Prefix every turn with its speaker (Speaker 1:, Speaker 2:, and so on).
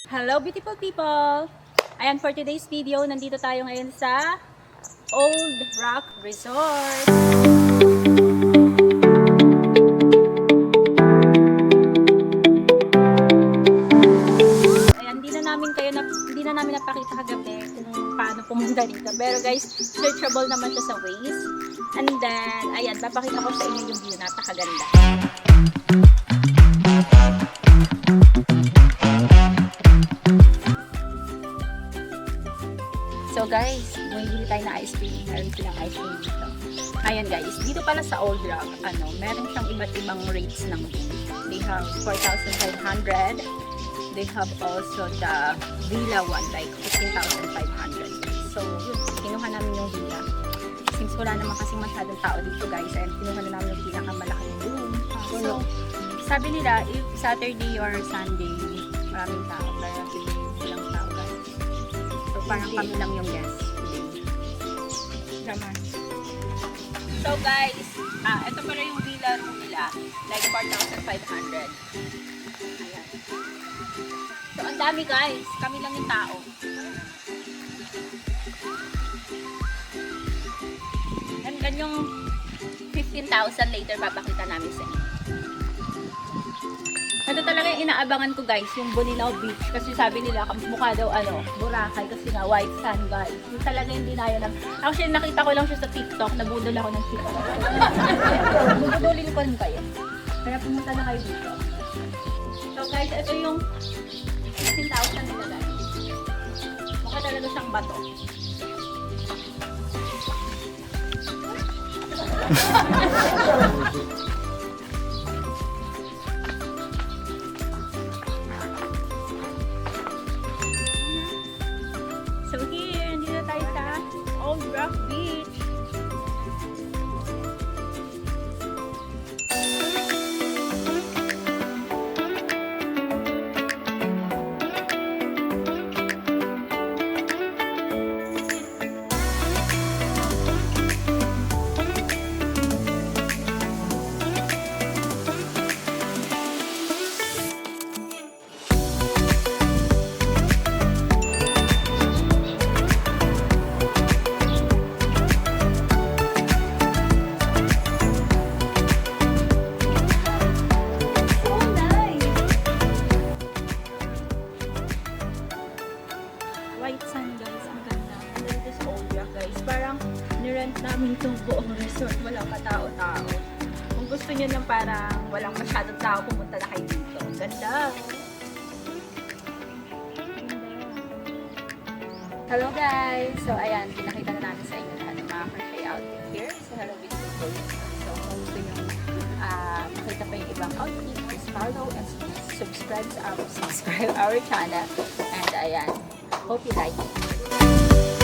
Speaker 1: Hello beautiful people! Ayan, for today's video, nandito tayo ngayon sa Old Rock Resort. Ayan, hindi na namin napakita kagabi kung paano pumunta dito. Pero guys, searchable naman siya sa Waze. And then, ayan, papakita ko sa inyo yung view. Napakaganda. So guys, bumibili tayo ng ice cream. Meron silang ice cream dito. Ayan guys, dito pala sa Old Rock, meron siyang iba't ibang rates ng room. They have 4,500. They have also the villa one, like 15,500. So yun, kinuha namin yung villa. Since wala naman kasi masyadong tao dito guys, and kinuha na namin yung pinakamalaking room. So, sabi nila, if Saturday or Sunday, maraming tao. Pero walang tao guys. So, parang kami lang yung guest. Naman. So guys, ito pala yung villa room nila. Like 4,500. Ayan. So, ang dami guys. Kami lang yung tao. And then yung 15,000 later papakita namin sa inyo. Ito talaga yung inaabangan ko guys, yung Bonilao Beach. Kasi sabi nila, mukha daw Boracay kasi nga white sand guys. Yung talaga yung dinaya lang. Actually, nakita ko lang siya sa TikTok, nabudol ako ng TikTok. Bubudulin ko rin kayo. Kaya pumunta na kayo dito. So guys, ito yung 15,000 nila guys. Mukha talaga siyang bato. So here, nandito tayo sa Old Rock Beach. White sand guys, ang ganda. And then this Old Rock guys, parang nirent namin itong buong resort, walang katao-tao. Kung gusto nyo ng parang walang masyadong tao, pumunta na kayo dito. Ang ganda. Hello guys! So ayan, pinakita na namin sa inyo lahat ng mga cafe outing here sa Hello Beautiful. So kung gusto nyo makita pa yung ibang outing, please follow and subscribe our channel. And ayan, hope you like it.